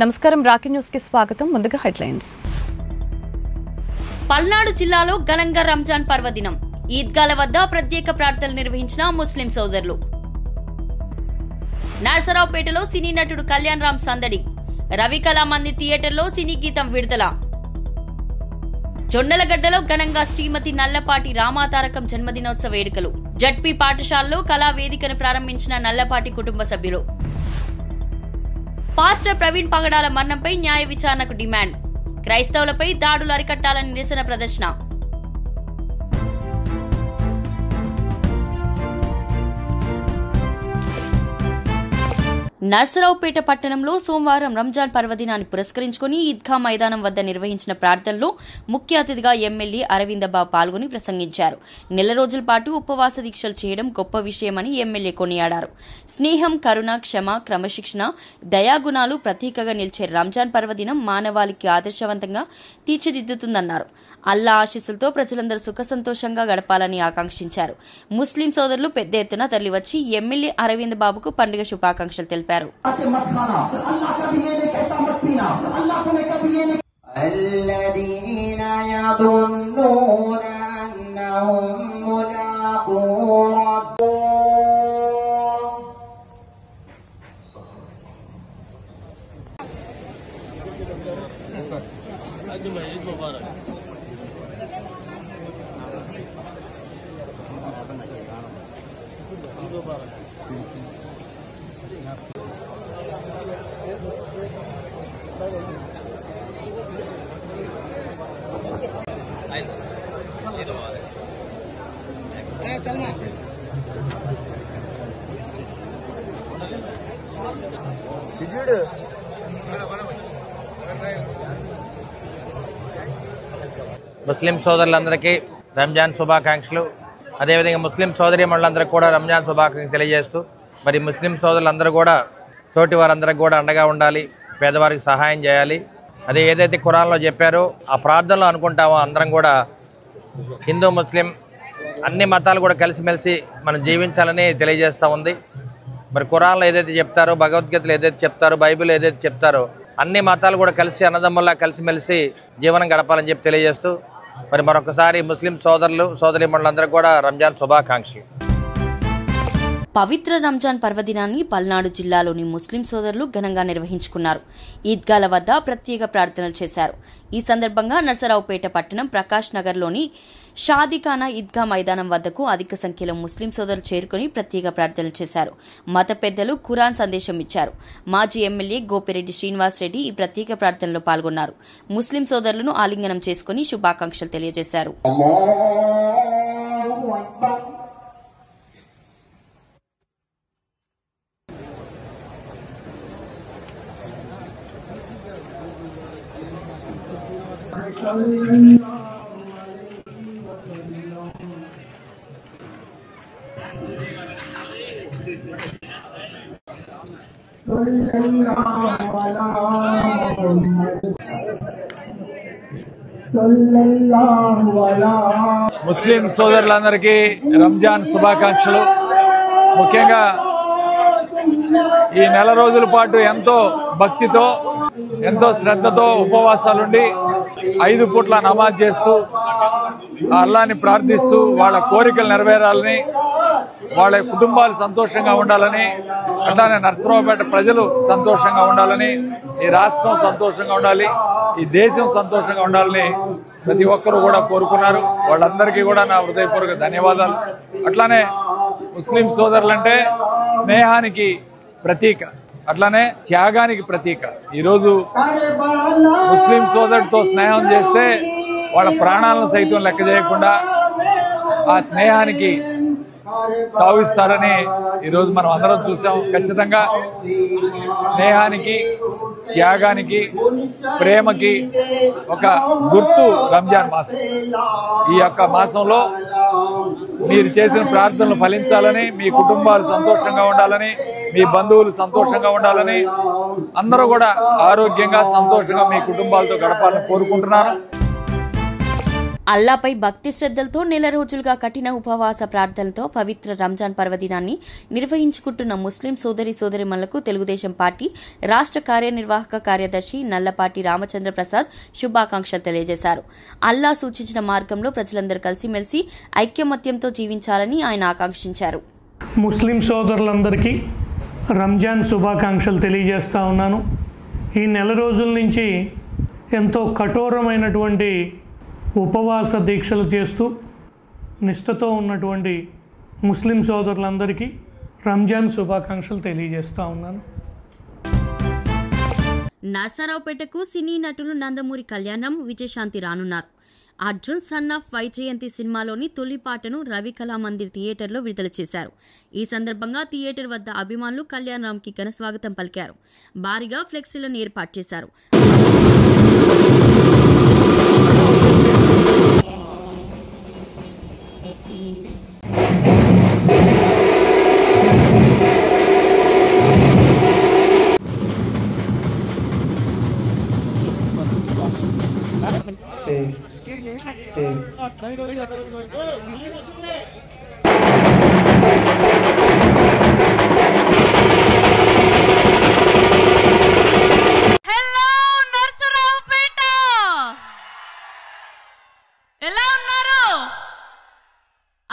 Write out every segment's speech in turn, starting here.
నమస్కారం Rocky news కి స్వాగతం. ముందుగా హెడ్లైన్స్. పల్నాడు జిల్లాలో ఘనంగా రంజాన్ పర్వదినం. ఈద్గాల వద్ద ప్రత్యేక ప్రార్థనలు నిర్వహించిన ముస్లిం సోదరులు. నర్సరావుపేటలో సినీ నటుడు కళ్యాణ్ రామ్ సందడి. రవికళా మంది థియేటర్లో సినీ గీతం విడుదల. జొన్నలగడ్డలో ఘనంగా శ్రీమతి నల్లపాటి రామాతారకం జన్మదినోత్సవ వేడుకలు. జడ్పీ పాఠశాలలో కళా వేదికను ప్రారంభించిన నల్లపాటి కుటుంబ సభ్యులు. పాస్టర్ ప్రవీణ్ పగడాల మరణంపై న్యాయ విచారణకు డిమాండ్. క్రైస్తవులపై దాడులు అరికట్టాలని నిరసన ప్రదర్శన. నర్సరావుపేట పట్టణంలో సోమవారం రంజాన్ పర్వదినాన్ని పురస్కరించుకుని ఈద్గా మైదానం వద్ద నిర్వహించిన ప్రార్థనలో ముఖ్య అతిథిగా ఎమ్మెల్యే అరవిందబాబు పాల్గొని ప్రసంగించారు. నెల రోజుల పాటు ఉపవాస దీక్షలు చేయడం గొప్ప విషయమని ఎమ్మెల్యే కొనియాడారు. స్నేహం, కరుణ, క్షమ, క్రమశిక్షణ, దయాగుణాలు ప్రతీకగా నిలిచే రంజాన్ పర్వదినం మానవాళికి ఆదర్శవంతంగా తీర్చిదిద్దుతుందన్నారు. అల్లా ఆశీస్సులతో ప్రజలందరూ సుఖ సంతోషంగా గడపాలని ఆకాంక్షించారు. ముస్లిం సోదరులు పెద్ద ఎత్తున తరలివచ్చి ఎమ్మెల్యే అరవింద్ బాబుకు పండుగ శుభాకాంక్షలు తెలిపారు. ముస్లిం సోదరులందరికీ రంజాన్ శుభాకాంక్షలు. అదేవిధంగా ముస్లిం సోదరీమణులందరికీ కూడా రంజాన్ శుభాకాంక్షలు తెలియజేస్తూ, మరి ముస్లిం సోదరులందరూ కూడా తోటి వారందరికీ కూడా అండగా ఉండాలి, పేదవారికి సహాయం చేయాలి. అదే ఏదైతే ఖురాన్లో చెప్పారో ఆ ప్రార్థనలో అనుకుంటామో అందరం కూడా హిందూ ముస్లిం అన్ని మతాలు కూడా కలిసిమెలిసి మనం జీవించాలని తెలియజేస్తూ ఉంది. మరి ఖురాన్లో ఏదైతే చెప్తారో, భగవద్గీతలో ఏదైతే చెప్తారో, బైబిల్ ఏదైతే చెప్తారో అన్ని మతాలు కూడా కలిసి అన్నదమ్ముల్లా కలిసిమెలిసి జీవనం గడపాలని చెప్పి తెలియజేస్తూ, మరి మరొకసారి ముస్లిం సోదరులు సోదరీమణులందరికీ కూడా రంజాన్ శుభాకాంక్షలు. పవిత్ర రంజాన్ పర్వదినాన్ని పల్నాడు జిల్లాలోని ముస్లిం సోదరులు ఘనంగా నిర్వహించుకున్నారు. ఈద్గాల వద్ద ప్రత్యేక ప్రార్థనలు చేశారు. ఈ సందర్భంగా నర్సరావుపేట పట్టణం ప్రకాష్ నగర్లోని షాదీఖానా ఈద్గా మైదానం వద్దకు అధిక సంఖ్యలో ముస్లిం సోదరులు చేరుకుని ప్రత్యేక ప్రార్థనలు చేశారు. మత పెద్దలు ఖురాన్ సందేశం ఇచ్చారు. మాజీ ఎమ్మెల్యే గోపిరెడ్డి శ్రీనివాసరెడ్డి ఈ ప్రత్యేక ప్రార్థనలో పాల్గొన్నారు. ముస్లిం సోదరులను ఆలింగనం చేసుకుని శుభాకాంక్షలు తెలియజేశారు. ముస్లిం సోదరులందరికీ రంజాన్ శుభాకాంక్షలు. ముఖ్యంగా ఈ నెల రోజుల పాటు ఎంతో భక్తితో, ఎంతో శ్రద్ధతో ఉపవాసాలుండి 5 పూట్ల నమాజ్ చేస్తూ అల్లాని ప్రార్థిస్తూ వాళ్ళ కోరికలు నెరవేరాలని, వాళ్ళ కుటుంబాలు సంతోషంగా ఉండాలని, అట్లానే నర్సరావుపేట ప్రజలు సంతోషంగా ఉండాలని, ఈ రాష్ట్రం సంతోషంగా ఉండాలి, ఈ దేశం సంతోషంగా ఉండాలని ప్రతి ఒక్కరూ కూడా కోరుకున్నారు. వాళ్ళందరికీ కూడా నా హృదయపూర్వక ధన్యవాదాలు. అట్లానే ముస్లిం సోదరులంటే స్నేహానికి ప్రతీక, అట్లానే త్యాగానికి ప్రతీక. ఈరోజు ముస్లిం సోదరుడితో స్నేహం చేస్తే వాళ్ళ ప్రాణాలను సైతం లెక్క చేయకుండా ఆ స్నేహానికి తావిస్తారని ఈరోజు మనం అందరం చూసాం. ఖచ్చితంగా స్నేహానికి, త్యాగానికి, ప్రేమకి ఒక గుర్తు రంజాన్ మాసం. ఈ యొక్క మాసంలో మీరు చేసిన ప్రార్థనలు ఫలించాలని, మీ కుటుంబాలు సంతోషంగా ఉండాలని, మీ బంధువులు సంతోషంగా ఉండాలని, అందరూ కూడా ఆరోగ్యంగా సంతోషంగా మీ కుటుంబాలతో గడపాలని కోరుకుంటున్నాను. అల్లాపై భక్తి శ్రద్ధలతో నెల రోజులుగా కఠిన ఉపవాస ప్రార్థనలతో పవిత్ర రంజాన్ పర్వదినాన్ని నిర్వహించుకుంటున్న ముస్లిం సోదరిమణులకు తెలుగుదేశం పార్టీ రాష్ట్ర కార్యనిర్వాహక కార్యదర్శి నల్లపాటి రామచంద్ర ప్రసాద్ శుభాకాంక్షలు తెలియజేశారు. అల్లా సూచించిన మార్గంలో ప్రజలందరూ కలిసిమెలిసి ఐక్యమత్యంతో జీవించాలని ఆయన ఆకాంక్షించారు. ముస్లిం సోదరులందరికీ రంజాన్ శుభాకాంక్షలు తెలియజేస్తా ఉన్నాను. ఈ నెల రోజుల నుంచి ఎంతో కఠోరమైనటువంటి ఉపవాస దీక్షలు చేస్తూ నిష్ఠతో ఉన్నటువంటి ముస్లిం సోదరులందరికీ రంజాన్ శుభాకాంక్షలు తెలియజేస్తా ఉన్నాను. నర్సరావుపేటకు సినీ నటులు నందమూరి కళ్యాణం, విజయశాంతి రానున్నారు. అర్జున్ సన్ ఆఫ్ వైజయంతి సినిమాలోని తొలి పాటను రవి కళామందిర్ థియేటర్లో విడుదల చేశారు. ఈ సందర్భంగా థియేటర్ వద్ద అభిమానులు కళ్యాణరామ్కి ఘన స్వాగతం పలికారు. భారీగా ఫ్లెక్సీలను ఏర్పాటు చేశారు.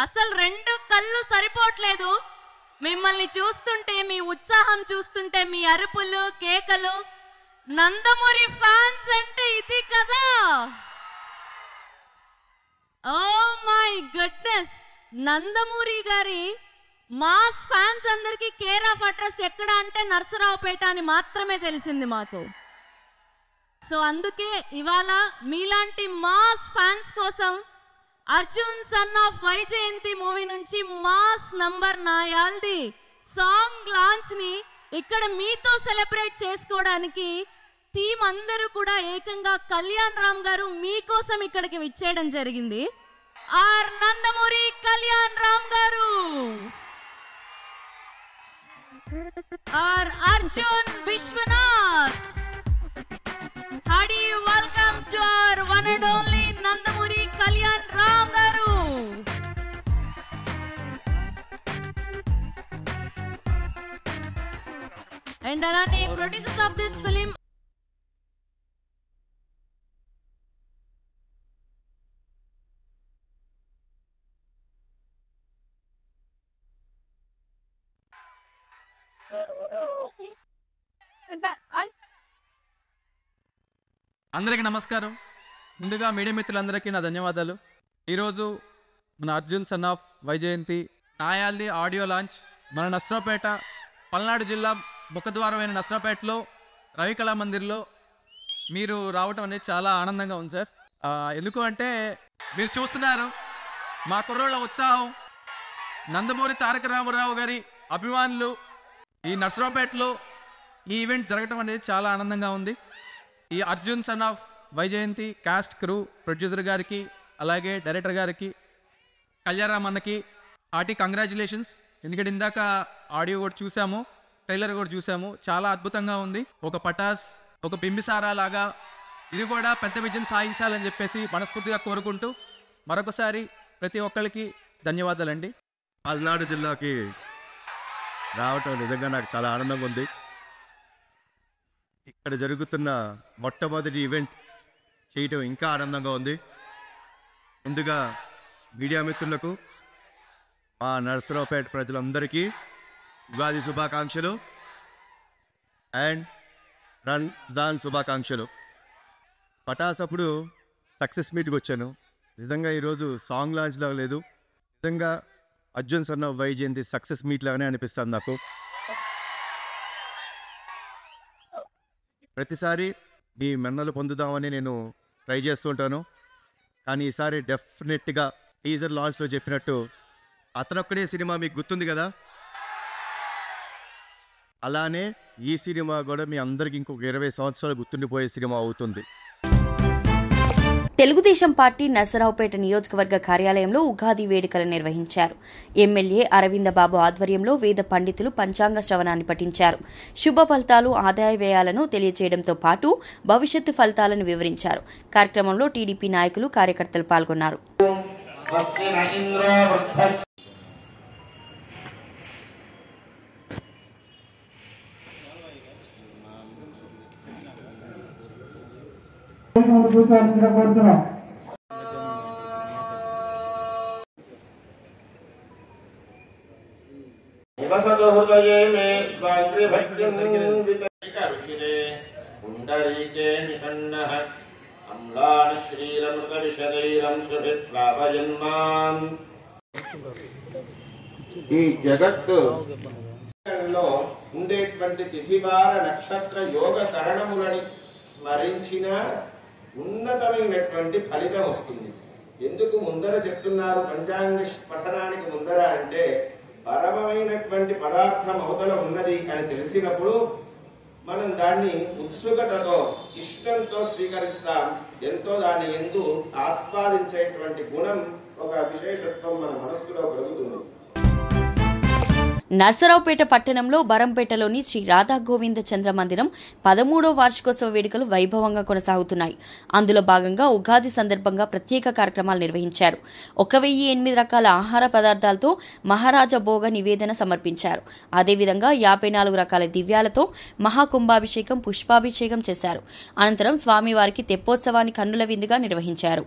అసలు రెండు కళ్ళు సరిపోవట్లేదు. మిమ్మల్ని చూస్తుంటే, మీ ఉత్సాహం చూస్తుంటే, మీ అరుపులు కేకలు, నందమూరి ఫ్యాన్స్ అంటే ఇది కదా. ఓ మై గుడ్నెస్, నందమూరి గారి మాస్ ఫ్యాన్స్ అందరికీ కేర్ ఆఫ్ అడ్రస్ ఎక్కడ అంటే నర్సరావుపేట అని మాత్రమే తెలిసింది మాకు. సో అందుకే ఇవాళ మీలాంటి మాస్ ఫ్యాన్స్ కోసం Arjun son of Vyjayanthi movie నుంచి మాస్ నంబర్ నాయాల్ది సాంగ్ లాంచ్ ని ఇక్కడ మీతో సెలబ్రేట్ చేసుకోవడానికి టీం అందరూ కూడా ఏకంగా కళ్యాణ్ రామ్ గారు మీకోసం ఇక్కడికి విచ్చేయడం జరిగింది. ఆర్ నందమూరి కళ్యాణ్ రామ్ గారు, R Arjun Vishwanath, hearty welcome to our one and only Nandamuri Kalyan Ram గారు. అండ్ అలానే ప్రొడ్యూసర్స్ ఆఫ్ దిస్ ఫిలిం అందరికీ నమస్కారం. ముందుగా మీడియా మిత్రులందరికీ నా ధన్యవాదాలు. ఈరోజు మన అర్జున్ సన్ ఆఫ్ వైజయంతి నాయాల్ది ఆడియో లాంచ్ మన నర్సరావుపేట, పల్నాడు జిల్లా ముఖద్వారమైన నర్సరావుపేటలో రవి కళామందిర్లో మీరు రావటం అనేది చాలా ఆనందంగా ఉంది సార్. ఎందుకు అంటే మీరు చూస్తున్నారు మా కుర్రోళ్ళ ఉత్సాహం, నందమూరి తారక రామారావు గారి అభిమానులు ఈ నర్సరావుపేటలో ఈ ఈవెంట్ జరగటం అనేది చాలా ఆనందంగా ఉంది. ఈ Arjun son of Vyjayanthi cost, crew, producer గారికి, అలాగే డైరెక్టర్ గారికి, కళ్యాణరామ్ అన్నకి ఆర్టీ కంగ్రాచులేషన్స్. ఎందుకంటే ఇందాక ఆడియో కూడా చూసాము, ట్రైలర్ కూడా చూసాము, చాలా అద్భుతంగా ఉంది. ఒక పటాస్, ఒక బింబిసారా లాగా ఇది కూడా పెద్ద విజయం సాధించాలని చెప్పేసి మనస్ఫూర్తిగా కోరుకుంటూ మరొకసారి ప్రతి ఒక్కరికి ధన్యవాదాలండి. పల్నాడు జిల్లాకి రావటం నిజంగా నాకు చాలా ఆనందంగా ఉంది. ఇక్కడ జరుగుతున్న మొట్టమొదటి ఈవెంట్ చేయటం ఇంకా ఆనందంగా ఉంది. ముందుగా మీడియా మిత్రులకు, మా నర్సరావుపేట ప్రజలందరికీ ఉగాది శుభాకాంక్షలు అండ్ రంజాన్ శుభాకాంక్షలు. పటాస్ అప్పుడు సక్సెస్ మీట్కి వచ్చాను. నిజంగా ఈరోజు సాంగ్ లాంచ్ లాగా లేదు, నిజంగా Arjun son of Vyjayanthi success meet లాగానే అనిపిస్తుంది నాకు. ప్రతిసారి మీ మన్నలు పొందుదామని నేను ట్రై చేస్తుంటాను, కానీ ఈసారి డెఫినెట్గా టీజర్ లాంచ్లో చెప్పినట్టు అతనొక్కడే సినిమా మీకు గుర్తుంది కదా, అలానే ఈ సినిమా కూడా మీ అందరికి ఇంకొక 20 సంవత్సరాలు గుర్తుండిపోయే సినిమా అవుతుంది. తెలుగుదేశం పార్టీ నర్సరావుపేట నియోజకవర్గ కార్యాలయంలో ఉగాది వేడుకలు నిర్వహించారు. ఎమ్మెల్యే అరవింద బాబు ఆధ్వర్యంలో వేద పండితులు పంచాంగ శ్రవణాన్ని పఠించారు. శుభ ఫలితాలు, ఆదాయ వ్యయాలను తెలియజేయడంతో పాటు భవిష్యత్తు ఫలితాలను వివరించారు. కార్యక్రమంలో టీడీపీ నాయకులు, కార్యకర్తలు పాల్గొన్నారు. ఈ జగత్తు ఉండేటువంటి తిథివార నక్షత్ర యోగ కరణములని స్మరించిన ఉన్నతమైనటువంటి ఫలితం వస్తుంది. ఎందుకు ముందర చెప్తున్నారు పంచాంగ పఠనానికి ముందర అంటే పరమమైనటువంటి పదార్థం అవతల ఉన్నది అని తెలిసినప్పుడు మనం దాన్ని ఉత్సుకతతో ఇష్టంతో స్వీకరిస్తాం. ఎంతో దాన్ని ఎందు ఆస్వాదించేటువంటి గుణం, ఒక విశేషత్వం మన మనస్సులో కలుగుతుంది. నర్సరావుపేట పట్టణంలో బరంపేటలోని శ్రీ రాధా గోవింద చంద్ర మందిరం 13వ వార్షికోత్సవ వేడుకలు వైభవంగా కొనసాగుతున్నాయి. అందులో భాగంగా ఉగాది సందర్భంగా ప్రత్యేక కార్యక్రమాలు నిర్వహించారు. 1008 రకాల ఆహార పదార్థాలతో మహారాజా భోగ నివేదన సమర్పించారు. అదేవిధంగా 54 రకాల దివ్యాలతో మహాకుంభాభిషేకం, పుష్పాభిషేకం చేశారు. అనంతరం స్వామివారికి తెప్పోత్సవాన్ని కన్నుల విందుగా నిర్వహించారు.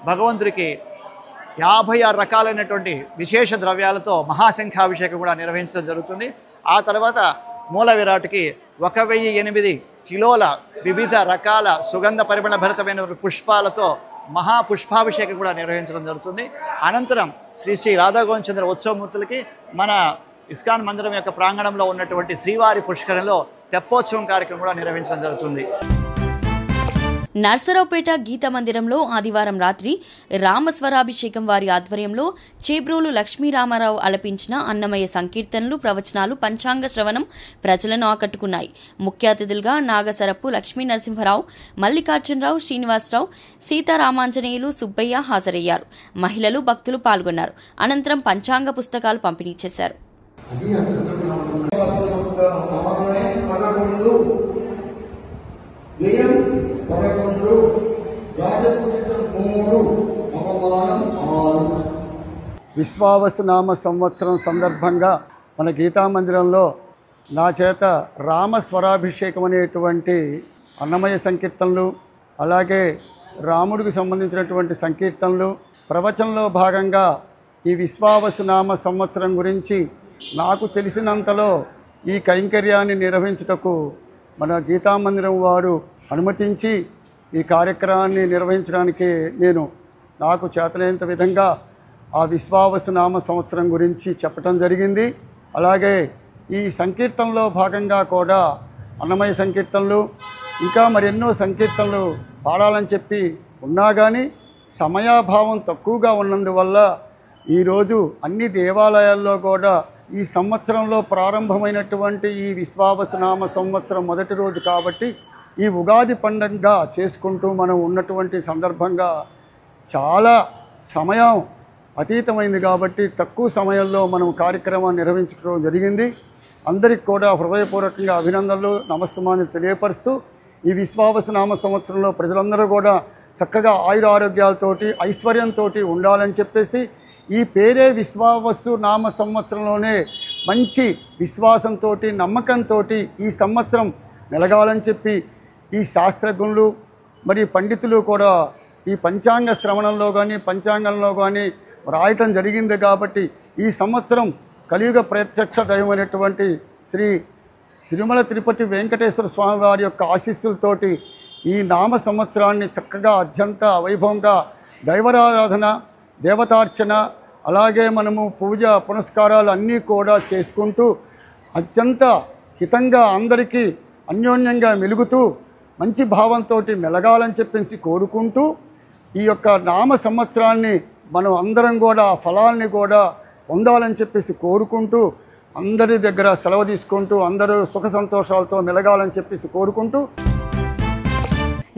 భగవంతుడికి 56 రకాలైనటువంటి విశేష ద్రవ్యాలతో మహాశంఖాభిషేకం కూడా నిర్వహించడం జరుగుతుంది. ఆ తర్వాత మూల విరాట్కి 1008 కిలోల వివిధ రకాల సుగంధ పరిమళ భరితమైన పుష్పాలతో మహాపుష్పాభిషేకం కూడా నిర్వహించడం జరుగుతుంది. అనంతరం శ్రీ శ్రీ రాధాగోవిందచంద్ర ఉత్సవమూర్తులకి మన ఇస్కాన్ మందిరం యొక్క ప్రాంగణంలో ఉన్నటువంటి శ్రీవారి పుష్కరంలో తెప్పోత్సవం కార్యక్రమం కూడా నిర్వహించడం జరుగుతుంది. నర్సరావుపేట గీత మందిరంలో ఆదివారం రాత్రి రామస్వరాభిషేకం వారి ఆధ్వర్యంలో చేబ్రోలు లక్ష్మీరామారావు ఆలపించిన అన్నమయ్య సంకీర్తనలు, ప్రవచనాలు, పంచాంగ శ్రవణం ప్రజలను ఆకట్టుకున్నాయి. ముఖ్య అతిథులుగా నాగసరపు లక్ష్మీ నరసింహరావు, మల్లికార్జునరావు, శ్రీనివాసరావు, సీతారామాంజనేయులు, సుబ్బయ్య హాజరయ్యారు. మహిళలు, భక్తులు పాల్గొన్నారు. అనంతరం పంచాంగ పుస్తకాలు పంపిణీ చేశారు. విశ్వావసు నామ సంవత్సరం సందర్భంగా మన గీతా మందిరంలో నా చేత రామస్వరాభిషేకం అనేటువంటి అన్నమయ్య సంకీర్తనలు, అలాగే రాముడికి సంబంధించినటువంటి సంకీర్తనలు, ప్రవచనంలో భాగంగా ఈ విశ్వావసు నామ సంవత్సరం గురించి నాకు తెలిసినంతలో ఈ కైంకర్యాన్ని నిర్వహించుటకు మన గీతా మందిరం వారు అనుమతించి ఈ కార్యక్రమాన్ని నిర్వహించడానికి నేను నాకు చేతనైనంత విధంగా ఆ విశ్వావసు నామ సంవత్సరం గురించి చెప్పటం జరిగింది. అలాగే ఈ సంకీర్తనలో భాగంగా కూడా అన్నమయ్య సంకీర్తనలు, ఇంకా మరెన్నో సంకీర్తనలు పాడాలని చెప్పి ఉన్నా కానీ సమయాభావం తక్కువగా ఉన్నందువల్ల ఈరోజు అన్ని దేవాలయాల్లో కూడా ఈ సంవత్సరంలో ప్రారంభమైనటువంటి ఈ విశ్వావసు నామ సంవత్సరం మొదటి రోజు కాబట్టి ఈ ఉగాది పండుగగా చేసుకుంటూ మనం ఉన్నటువంటి సందర్భంగా చాలా సమయం అతీతమైంది కాబట్టి తక్కువ సమయంలో మనం కార్యక్రమాన్ని నిర్వహించుకోవడం జరిగింది. అందరికి కూడా హృదయపూర్వకంగా అభినందనలు, నమస్సుమాన్యులు తెలియపరుస్తూ ఈ విశ్వావసు నామ సంవత్సరంలో ప్రజలందరూ కూడా చక్కగా ఆయురారోగ్యాలతోటి ఐశ్వర్యంతో ఉండాలని చెప్పేసి ఈ పేరే విశ్వావసు నామ సంవత్సరంలోనే మంచి విశ్వాసంతో, నమ్మకంతో ఈ సంవత్సరం మెలగాలని చెప్పి ఈ శాస్త్రజ్ఞులు మరి పండితులు కూడా ఈ పంచాంగ శ్రవణంలో కానీ పంచాంగంలో కానీ రాయటం జరిగింది. కాబట్టి ఈ సంవత్సరం కలియుగ ప్రత్యక్ష దైవమైనటువంటి శ్రీ తిరుమల తిరుపతి వెంకటేశ్వర స్వామి వారి యొక్క ఆశీస్సులతోటి ఈ నామ సంవత్సరాన్ని చక్కగా అత్యంత వైభవంగా దైవారాధన, దేవతార్చన, అలాగే మనము పూజ పునస్కారాలు అన్నీ కూడా చేసుకుంటూ అత్యంత హితంగా అందరికీ అన్యోన్యంగా మెలుగుతూ మంచి భావంతో మెలగాలని చెప్పేసి కోరుకుంటూ ఈ యొక్క నామ సంవత్సరాన్ని మనం అందరం కూడా ఫలాల్ని కూడా పొందాలని చెప్పేసి కోరుకుంటూ అందరి దగ్గర సెలవు తీసుకుంటూ అందరూ సుఖ సంతోషాలతో మెలగాలని చెప్పేసి కోరుకుంటూ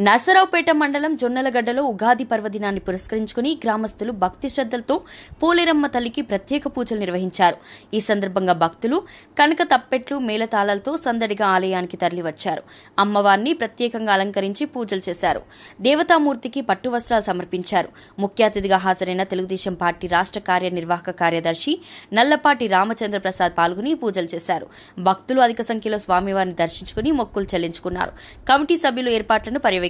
నర్సరావుపేట మండలం జొన్నలగడ్డలో ఉగాది పర్వదినాన్ని పురస్కరించుకుని గ్రామస్తులు భక్తి శ్రద్ధలతో పోలేరమ్మ తల్లికి ప్రత్యేక పూజలు నిర్వహించారు. ఈ సందర్భంగా భక్తులు కనక తప్పెట్లు మేళతాళాలతో సందడిగా ఆలయానికి తరలివచ్చారు. అమ్మవారిని ప్రత్యేకంగా అలంకరించి పూజలు చేశారు. దేవతామూర్తికి పట్టు వస్త్రాలు సమర్పించారు. ముఖ్య అతిథిగా హాజరైన తెలుగుదేశం పార్టీ రాష్ట్ర కార్యనిర్వాహక కార్యదర్శి నల్లపాటి రామచంద్ర ప్రసాద్ పాల్గొని పూజలు చేశారు. భక్తులు అధిక సంఖ్యలో స్వామివారిని దర్శించుకుని మొక్కులు చెల్లించుకున్నారు. కమిటీ సభ్యులు ఏర్పాట్లను పర్యవేక్షించారు.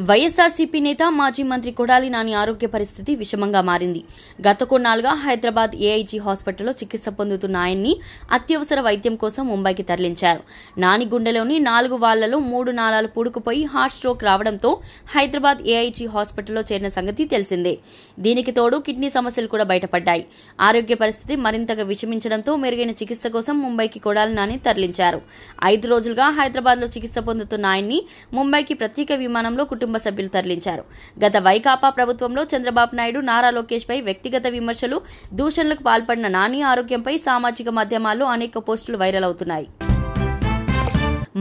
వైఎస్ఆర్సీపీ నేత మాజీ మంత్రి కొడాలి నాని ఆరోగ్య పరిస్థితి విషమంగా మారింది. గత కొన్నాళ్లుగా హైదరాబాద్ ఏఐజీ హాస్పిటల్లో చికిత్స పొందుతున్న ఆయన్ని అత్యవసర వైద్యం కోసం ముంబైకి తరలించారు. నాని గుండెలోని 4 వాళ్లలో 3 నాళాలు పూడుకుపోయి హార్ట్ స్ట్రోక్ రావడంతో హైదరాబాద్ ఏఐజీ హాస్పిటల్లో చేరిన సంగతి తెలిసిందే. దీనికి తోడు కిడ్నీ సమస్యలు కూడా బయటపడ్డాయి. ఆరోగ్య పరిస్థితి మరింతగా విషమించడంతో మెరుగైన చికిత్స కోసం ముంబైకి కొడాలి నాని తరలించారు. 5 రోజులుగా హైదరాబాద్లో చికిత్స పొందుతున్న ఆయన్ని ముంబైకి ప్రత్యేక విమానంలో కుటుంబ సభ్యులు తరలించారు. గత వైకాపా ప్రభుత్వంలో చంద్రబాబు నాయుడు, నారా లోకేష్ పై వ్యక్తిగత విమర్శలు, దూషణలకు పాల్పడిన నాని ఆరోగ్యంపై సామాజిక మాధ్యమాల్లో అనేక పోస్టులు వైరల్ అవుతున్నాయి.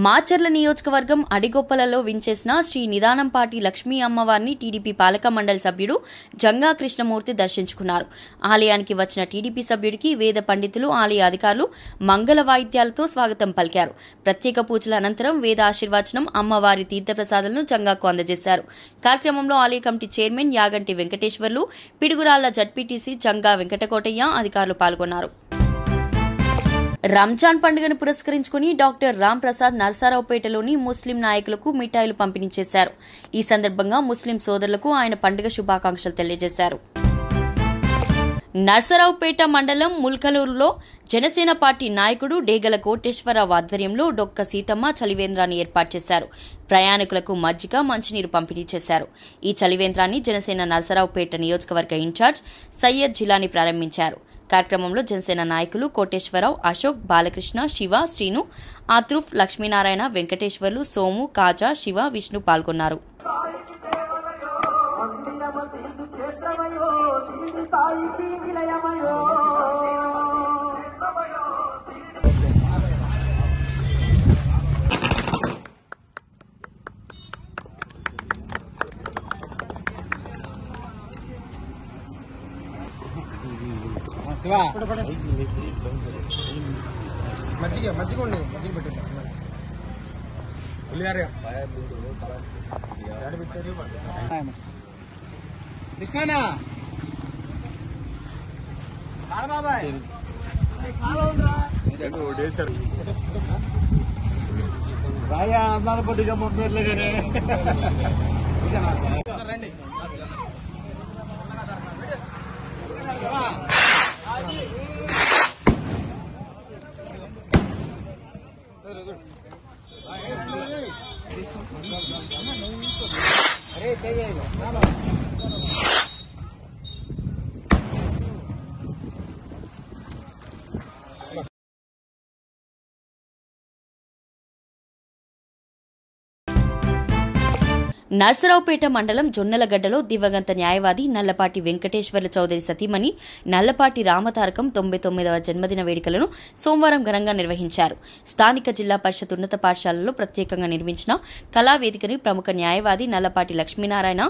మాచర్ల నియోజకవర్గం అడిగొప్పలలో వించేసిన శ్రీ నిదానంపాటి లక్ష్మీ అమ్మవారిని టీడీపీ పాలక మండలి సభ్యుడు జంగా కృష్ణమూర్తి దర్శించుకున్నారు. ఆలయానికి వచ్చిన టీడీపీ సభ్యుడికి వేద పండితులు, ఆలయ అధికారులు మంగళ వాయిద్యాలతో స్వాగతం పలికారు. ప్రత్యేక పూజల అనంతరం వేద ఆశీర్వచనం, అమ్మవారి తీర్థప్రసాదాలను జంగాకు అందజేశారు. కార్యక్రమంలో ఆలయ committee chairman Yaganti Venkateswarlu, Piduguralla ZPTC Janga Venkatakotaiah అధికారులు పాల్గొన్నారు. రంజాన్ పండుగను పురస్కరించుకుని డాక్టర్ రామ్ ప్రసాద్ నర్సరావుపేటలోని ముస్లిం నాయకులకు మిఠాయిలు పంపిణీ చేశారు. ఈ సందర్భంగా ముస్లిం సోదరులకు ఆయన పండుగ శుభాకాంక్షలు తెలియజేశారు. నర్సరావుపేట మండలం ముల్కలూరులో జనసేన పార్టీ నాయకుడు డేగల కోటేశ్వరరావు ఆధ్వర్యంలో డొక్క సీతమ్మ చలివేంద్రాన్ని ఏర్పాటు చేశారు. ప్రయాణికులకు మజ్జిగ, మంచినీరు పంపిణీ చేశారు. ఈ చలివేంద్రాన్ని జనసేన నర్సరావుపేట నియోజకవర్గ ఇన్ఛార్జ్ సయ్యద్ జిలానీ ప్రారంభించారు. కార్యక్రమంలో జనసేన నాయకులు కోటేశ్వరరావు, అశోక్, బాలకృష్ణ, శివ, శ్రీను, ఆత్రుఫ్, లక్ష్మీనారాయణ, వెంకటేశ్వర్లు, సోము, కాజా, శివ, విష్ణు పాల్గొన్నారు. మజ్జిగ ఉండి మజ్జిగ పెట్టేసి కృష్ణనా బాబాయ్ రాయా అన్నాను పట్టిగా పంపేట్లుగానే రండి. నర్సరావుపేట మండలం జొన్నలగడ్డలో దివంగత న్యాయవాది నల్లపాటి వెంకటేశ్వర్ల చౌదరి సతీమణి నల్లపాటి రామతారకం 99వ జన్మదిన వేడుకలను సోమవారం ఘనంగా నిర్వహించారు. స్థానిక జిల్లా పరిషత్ ఉన్నత పాఠశాలలో ప్రత్యేకంగా నిర్మించిన కళావేదికని ప్రముఖ న్యాయవాది Nallapati Lakshminarayana,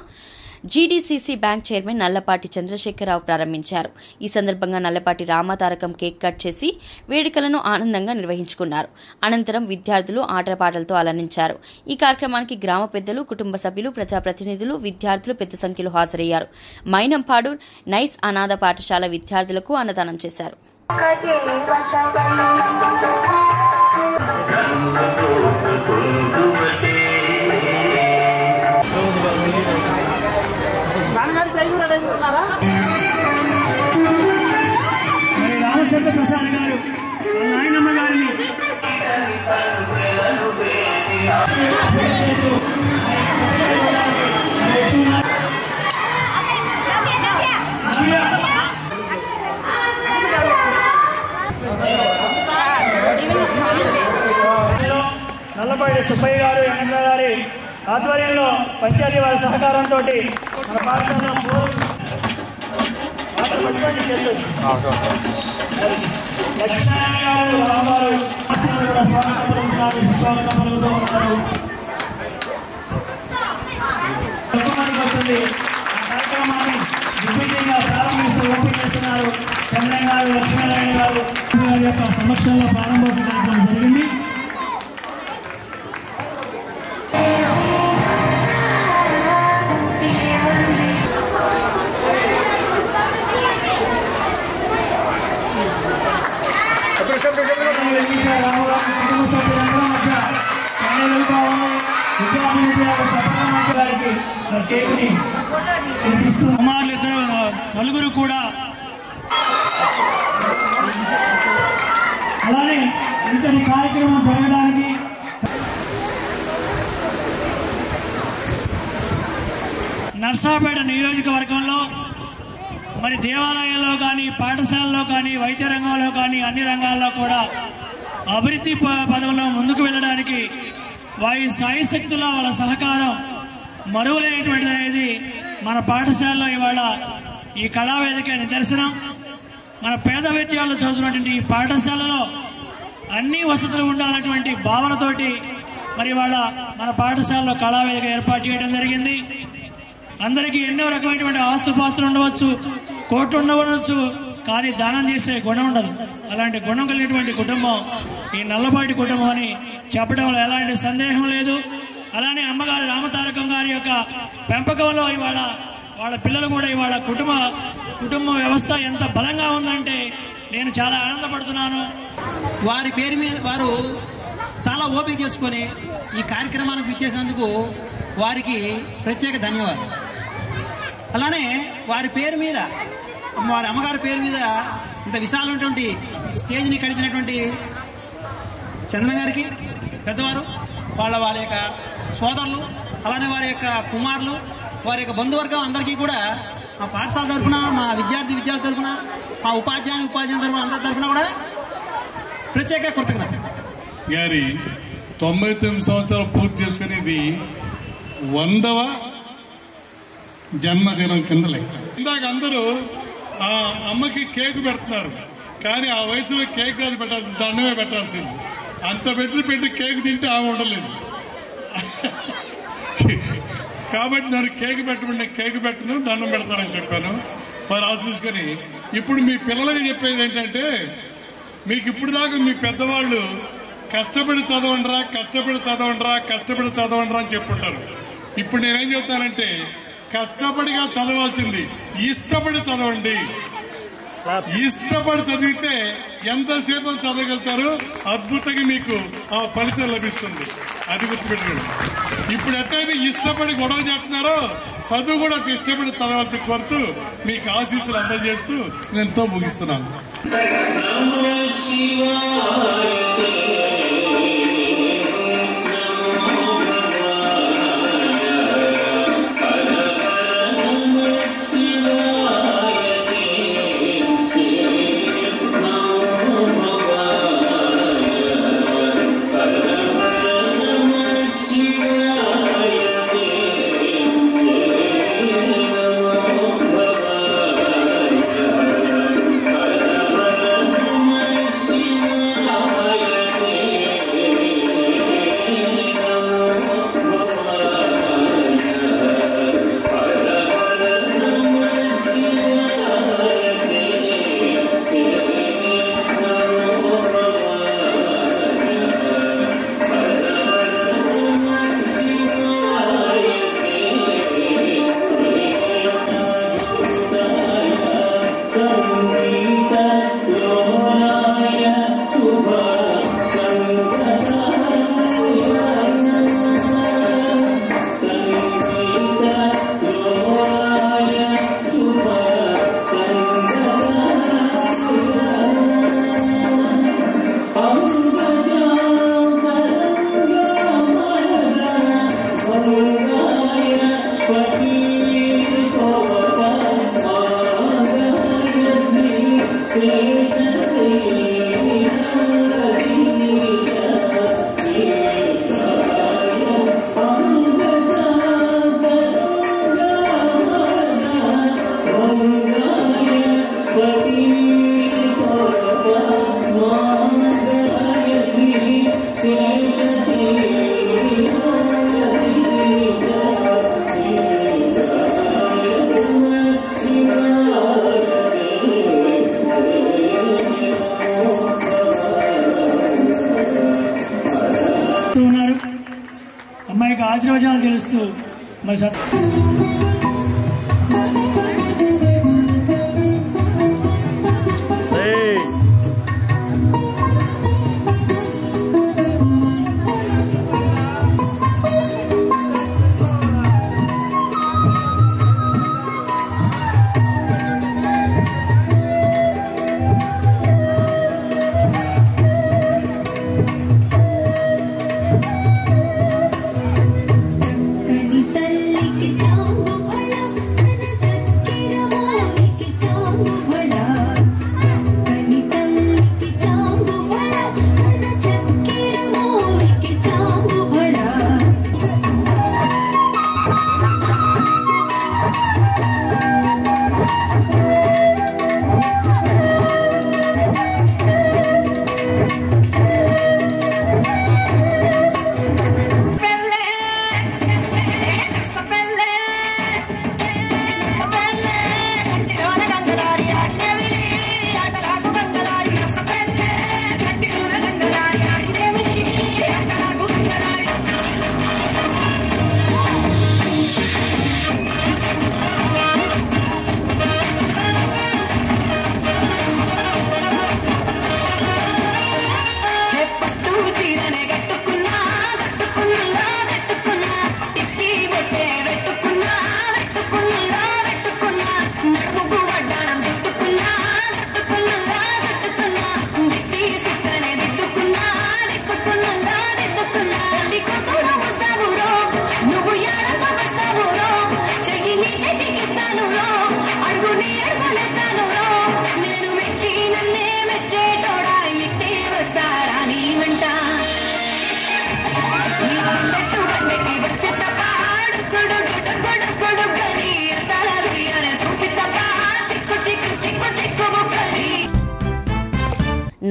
GDCC bank chairman Nallapati Chandrashekar Rao ప్రారంభించారు. ఈ సందర్భంగా నల్లపాటి రామతారకం కేక్ కట్ చేసి వేడుకలను ఆనందంగా నిర్వహించుకున్నారు. అనంతరం విద్యార్థులు ఆటపాటలతో అలరించారు. ఈ కార్యక్రమానికి గ్రామ పెద్దలు, కుటుంబ సభ్యులు, ప్రజాప్రతినిధులు, విద్యార్థులు పెద్ద సంఖ్యలో హాజరయ్యారు. మైనంపాడు నైస్ అనాథ పాఠశాల విద్యార్థులకు అన్నదానం చేశారు. రామచంద్ర ప్రసాద్ గారు వాళ్ళ నాయనమ్మ గారిని నల్లపాటి సుబ్బయ్య గారు, వెంకట గారి ఆధ్వర్యంలో పంచాయతీ వారి సహకారంతో మన పాఠశాలలో కార్యక్రమాన్ని దిగ్విజయంగా ప్రారంభిస్తూ ఓపెన్ చేస్తున్నారు. చంద్రయ్య గారు, లక్ష్మీనారాయణ గారు గారి యొక్క సమక్షంలో ప్రారంభోత్సవ కార్యక్రమం జరిగింది. నలుగురు కూడా అలానే ఇంతటి కార్యక్రమం జరగడానికి నర్సాపేట నియోజకవర్గంలో మరి దేవాలయాల్లో కానీ, పాఠశాలలో కానీ, వైద్య రంగంలో కానీ అన్ని రంగాల్లో కూడా అభివృద్ధి పదవిలో ముందుకు వెళ్ళడానికి వారి సాయశక్తుల వాళ్ళ సహకారం మరువలేనటువంటిది అనేది మన పాఠశాలలో ఇవాళ ఈ కళావేదిక నిదర్శనం. మన పేద విద్యార్థులు చదువుతున్నటువంటి ఈ పాఠశాలలో అన్ని వసతులు ఉండాలన్నటువంటి భావనతోటి మరి ఇవాళ మన పాఠశాలలో కళావేదిక ఏర్పాటు చేయడం జరిగింది. అందరికీ ఎన్నో రకమైనటువంటి ఆస్తుపాస్తులు ఉండవచ్చు, కోట్లు ఉండవచ్చు, కానీ దానం చేసే గుణం ఉండదు. అలాంటి గుణం కలిగినటువంటి కుటుంబం ఈ నల్లపాటి కుటుంబం అని చెప్పడంలో ఎలాంటి సందేహం లేదు. అలానే అమ్మగారి రామతారకం గారి యొక్క పెంపకంలో ఇవాళ వాళ్ళ పిల్లలు కూడా ఇవాళ కుటుంబ వ్యవస్థ ఎంత బలంగా ఉందంటే నేను చాలా ఆనందపడుతున్నాను. వారి పేరు మీద వారు చాలా ఓపిక చేసుకొని ఈ కార్యక్రమానికి ఇచ్చేసేందుకు వారికి ప్రత్యేక ధన్యవాదాలు. అలానే వారి పేరు మీద, వారి అమ్మగారి పేరు మీద ఇంత విశాలమైనటువంటి స్టేజ్ని కడిచినటువంటి చంద్ర గారికి, పెద్దవారు, వారి యొక్క సోదరులు, అలానే వారి యొక్క కుమారులు, వారి యొక్క బంధువర్గం అందరికీ కూడా మా పాఠశాల తరఫున, మా విద్యార్థి తరఫున, మా ఉపాధ్యాయుని తరఫున, అందరి తరఫున కూడా ప్రత్యేక కృతజ్ఞత. గారి 99 సంవత్సరాలు పూర్తి చేసుకునేది 100వ జన్మదినం కింద లెక్క. ఇందాక అందరూ ఆ అమ్మకి కేక్ పెడుతున్నారు, కానీ ఆ వయసులో కేక్ కాదు పెట్టాల్సింది, దండమే పెట్టాల్సింది. అంత పెట్టి కేక్ తింటే ఆమె ఉండలేదు. కాబట్టి నేను కేక్ పెట్టమని కేక్ పెట్టను, దండం పెడతానని చెప్పాను. వారు ఆశించుకొని ఇప్పుడు మీ పిల్లలకి చెప్పేది ఏంటంటే, మీకు ఇప్పుడు దాకా మీ పెద్దవాళ్ళు కష్టపడి చదవండిరా అని చెప్పుంటారు. ఇప్పుడు నేనేం చెప్తానంటే, కష్టపడిగా చదవాల్సింది ఇష్టపడి చదవండి. ఇష్టపడి చదివితే ఎంతసేపు చదవగలుగుతారో అద్భుతంగా మీకు ఆ ఫలితం లభిస్తుంది. అది గుర్తుపెట్టుకోండి. ఇప్పుడు ఎట్టయితే ఇష్టపడి గొడవ చేస్తున్నారో చదువు కూడా ఇష్టపడి చదవాల్సి కోరుతూ మీకు ఆశీస్సులు అందజేస్తూ నేనుతో ముగిస్తున్నాను. వస్తూ ఉన్నారు. అమ్మాయికి ఆశీర్వచనాలు తెలుస్తూ మరి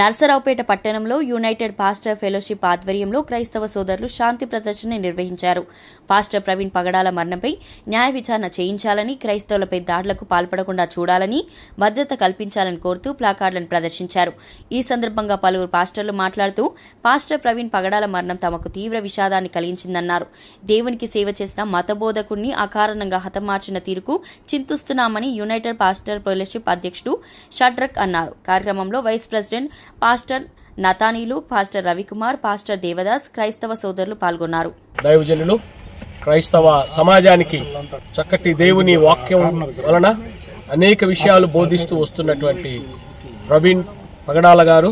నర్సరావుపేట పట్టణంలో యునైటెడ్ పాస్టర్ ఫెలోషిప్ ఆధ్వర్యంలో క్రైస్తవ సోదరులు శాంతి ప్రదర్శన నిర్వహించారు. పాస్టర్ ప్రవీణ్ పగడాల మరణంపై న్యాయ విచారణ చేయించాలని, క్రైస్తవులపై దాడులకు పాల్పడకుండా చూడాలని, భద్రత కల్పించాలని కోరుతూ ప్లాకార్డులను ప్రదర్శించారు. ఈ సందర్భంగా పలువురు పాస్టర్లు మాట్లాడుతూ పాస్టర్ ప్రవీణ్ పగడాల మరణం తమకు తీవ్ర విషాదాన్ని కలిగించిందన్నారు. దేవునికి సేవ చేసిన మతబోధకుణ్ణి అకారణంగా హతమార్చిన తీరుకు చింతిస్తున్నామని యునైటెడ్ పాస్టర్ ఫెలోషిప్ అధ్యక్షుడు షడ్రక్ అన్నారు. కార్యక్రమంలో vice president pastor Nathaniel, pastor Ravikumar, pastor Devadas, క్రైస్తవ సోదరులు పాల్గొన్నారు. దైవజనులు క్రైస్తవ సమాజానికి చక్కటి దేవుని వాక్యం వలన అనేక విషయాలు బోధిస్తూ వస్తున్నటువంటి ప్రవీణ్ పగడాల గారు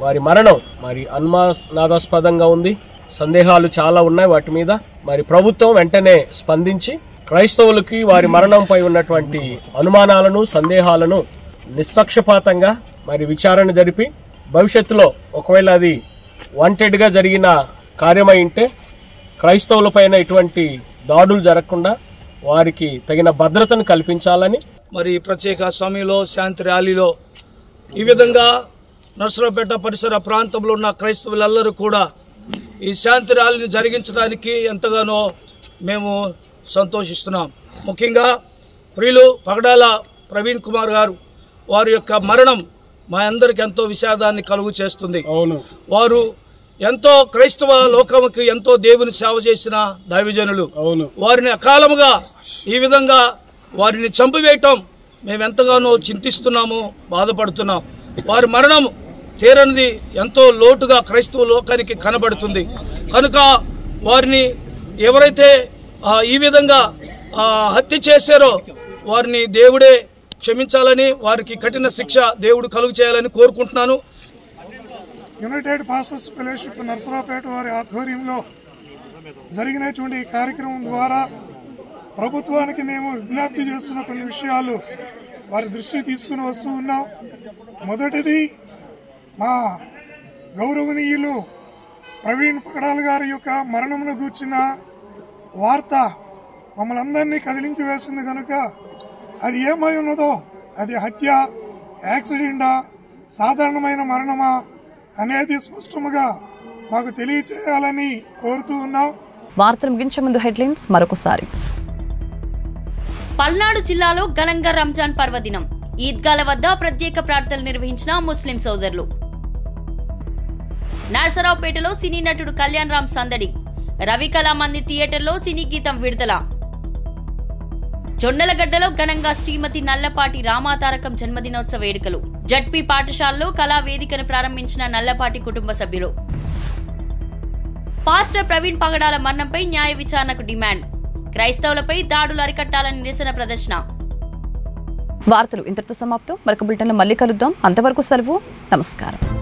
వారి మరణం మరి అనుమానాస్పదంగా ఉంది. సందేహాలు చాలా ఉన్నాయి వాటి మీద. మరి ప్రభుత్వం వెంటనే స్పందించి క్రైస్తవులకి వారి మరణంపై ఉన్నటువంటి అనుమానాలను, సందేహాలను నిష్పక్షపాతంగా మరి విచారణ జరిపి భవిష్యత్తులో ఒకవేళ అది వాంటెడ్గా జరిగిన కార్యమై ఉంటే క్రైస్తవులపైన ఇటువంటి దాడులు జరగకుండా వారికి తగిన భద్రతను కల్పించాలని మరి ప్రత్యేక సమయంలో శాంతి ర్యాలీలో ఈ విధంగా నర్సరావుపేట పరిసర ప్రాంతంలో ఉన్న క్రైస్తవులందరూ కూడా ఈ శాంతి ర్యాలీని జరిగించడానికి ఎంతగానో మేము సంతోషిస్తున్నాం. ముఖ్యంగా ప్రియులు పగడాల ప్రవీణ్ కుమార్ గారు వారి యొక్క మరణం మా అందరికి ఎంతో విషాదాన్ని కలుగు చేస్తుంది. వారు ఎంతో క్రైస్తవ లోకముకి ఎంతో దేవుని సేవ చేసిన దైవజనులు. వారిని అకాలముగా ఈ విధంగా వారిని చంపివేయటం మేము ఎంతగానో చింతిస్తున్నాము, బాధపడుతున్నాం. వారి మరణం తీరనిది ఎంతో లోటుగా క్రైస్తవ లోకానికి కనబడుతుంది. కనుక వారిని ఎవరైతే ఈ విధంగా హత్య చేశారో వారిని దేవుడే క్షమించాలని, వారికి కఠిన శిక్ష దేవుడు కలుగు చేయాలని కోరుకుంటున్నాను. యునైటెడ్ పాస్టర్స్ ఫెలోషిప్ నర్సరావుపేట వారి ఆధ్వర్యంలో జరిగినటువంటి కార్యక్రమం ద్వారా ప్రభుత్వానికి మేము విజ్ఞప్తి చేస్తున్న కొన్ని విషయాలు వారి దృష్టికి తీసుకుని వస్తూ ఉన్నాం. మొదటిది, మా గౌరవనీయులు ప్రవీణ్ పగడాల గారి యొక్క మరణమును గూర్చిన వార్త మమ్మల్ని అందరినీ కదిలించి వేసింది. కనుక అది ఏమై ఉన్నదో, అది హత్య, యాక్సిడెంటా, సాధారణమైన మరణమా అనేది స్పష్టముగా మాకు తెలియచేయాలని కోరుతూ ఉన్నాం. వార్తలు ముగించే ముందు హెడ్లైన్స్ మరొకసారి. పల్నాడు జిల్లాలో ఘనంగా రంజాన్ పర్వదినం. ఈద్గాల వద్ద ప్రత్యేక ప్రార్థనలు నిర్వహించిన ముస్లిం సోదరులు. నరసరావుపేటలో సినీ నటుడు కళ్యాణ్ రామ్ సందడి. రవికళా మందిర్ థియేటర్లో సినీ గీతం విడుదల. జొన్నలగడ్డలో ఘనంగా శ్రీమతి నల్లపాటి రామాతారకం జన్మదినోత్సవ వేడుకలు. జడ్పీ పాఠశాలలో కళా వేదికను ప్రారంభించిన నల్లపాటి కుటుంబ సభ్యులు. పాస్టర్ ప్రవీణ్ పగడాల మరణంపై న్యాయ విచారణకు డిమాండ్. క్రైస్తవులపై దాడులు అరికట్టాలని నిరసన ప్రదర్శన. వార్తలు ఇంతటితో సమాప్తం. మరొక బులెటిన్లో మళ్ళీ కలుద్దాం. అంతవరకు సెలవు. నమస్కారం.